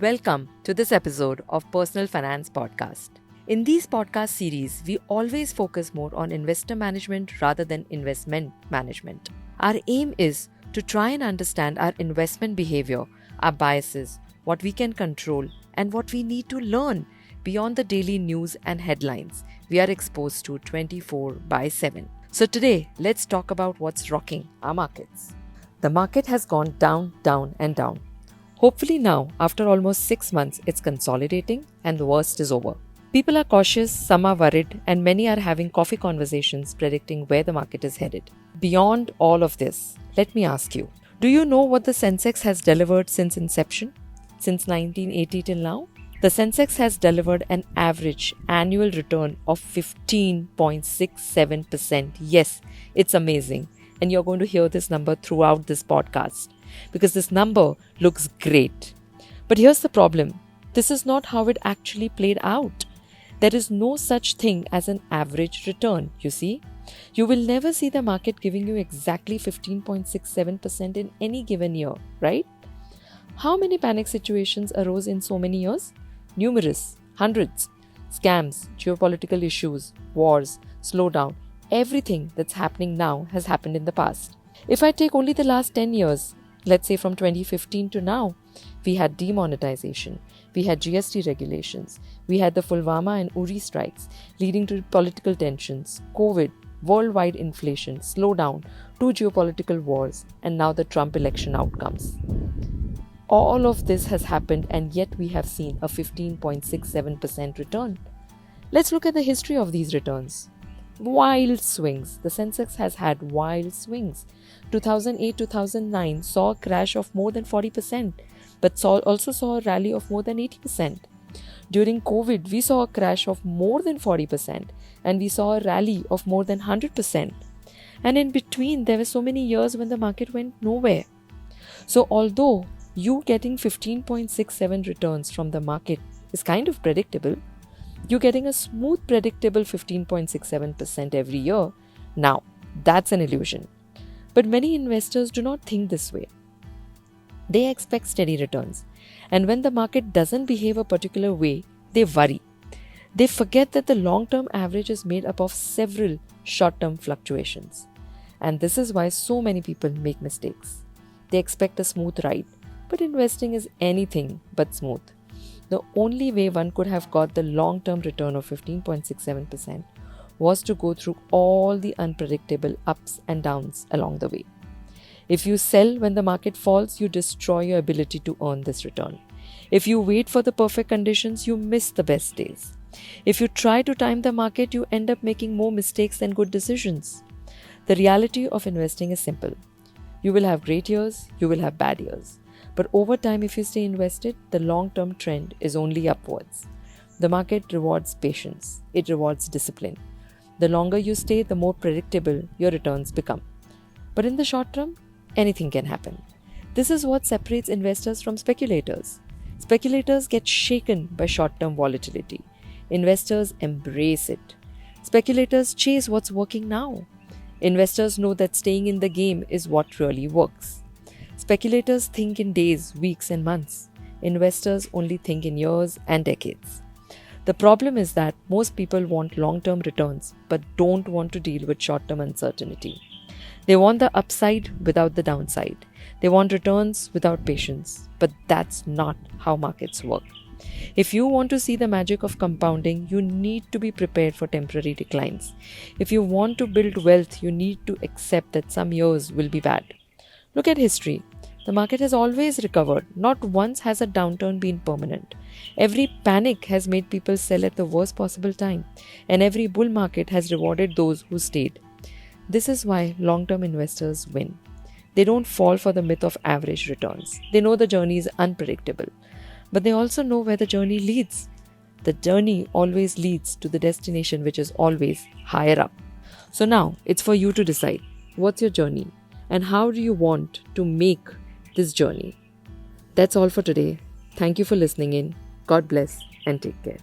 Welcome to this episode of Personal Finance Podcast. In these podcast series, we always focus more on investor management rather than investment management. Our aim is to try and understand our investment behavior, our biases, what we can control, and what we need to learn beyond the daily news and headlines we are exposed to 24/7. So today, let's talk about what's rocking our markets. The market has gone down, down, and down. Hopefully now, after almost 6 months, it's consolidating and the worst is over. People are cautious, some are worried, and many are having coffee conversations predicting where the market is headed. Beyond all of this, let me ask you, do you know what the Sensex has delivered since inception? Since 1980 till now? The Sensex has delivered an average annual return of 15.67%. Yes, it's amazing. And you're going to hear this number throughout this podcast because this number looks great. But here's the problem. This is not how it actually played out. There is no such thing as an average return, you see. You will never see the market giving you exactly 15.67% in any given year, right? How many panic situations arose in so many years? Numerous, hundreds. Scams, geopolitical issues, wars, slowdown. Everything that's happening now has happened in the past. If I take only the last 10 years, let's say from 2015 to now, we had demonetization, we had GST regulations, we had the Pulwama and Uri strikes leading to political tensions, COVID, worldwide inflation, slowdown, 2 geopolitical wars, and now the Trump election outcomes. All of this has happened and yet we have seen a 15.67% return. Let's look at the history of these returns. Wild swings. The Sensex has had wild swings. 2008-2009 saw a crash of more than 40%, but also saw a rally of more than 80%. During COVID, we saw a crash of more than 40% and we saw a rally of more than 100%. And in between, there were so many years when the market went nowhere. So although you getting 15.67 returns from the market is kind of predictable, you're getting a smooth, predictable 15.67% every year. Now, that's an illusion. But many investors do not think this way. They expect steady returns. And when the market doesn't behave a particular way, they worry. They forget that the long-term average is made up of several short-term fluctuations. And this is why so many people make mistakes. They expect a smooth ride. But investing is anything but smooth. The only way one could have got the long-term return of 15.67% was to go through all the unpredictable ups and downs along the way. If you sell when the market falls, you destroy your ability to earn this return. If you wait for the perfect conditions, you miss the best days. If you try to time the market, you end up making more mistakes than good decisions. The reality of investing is simple. You will have great years, you will have bad years. But over time, if you stay invested, the long-term trend is only upwards. The market rewards patience. It rewards discipline. The longer you stay, the more predictable your returns become. But in the short term, anything can happen. This is what separates investors from speculators. Speculators get shaken by short-term volatility. Investors embrace it. Speculators chase what's working now. Investors know that staying in the game is what really works. Speculators think in days, weeks, and months. Investors only think in years and decades. The problem is that most people want long-term returns but don't want to deal with short-term uncertainty. They want the upside without the downside. They want returns without patience. But that's not how markets work. If you want to see the magic of compounding, you need to be prepared for temporary declines. If you want to build wealth, you need to accept that some years will be bad. Look at history. The market has always recovered. Not once has a downturn been permanent. Every panic has made people sell at the worst possible time, and every bull market has rewarded those who stayed. This is why long-term investors win. They don't fall for the myth of average returns. They know the journey is unpredictable, but they also know where the journey leads. The journey always leads to the destination, which is always higher up. So now it's for you to decide. What's your journey? And how do you want to make this journey? That's all for today. Thank you for listening in. God bless and take care.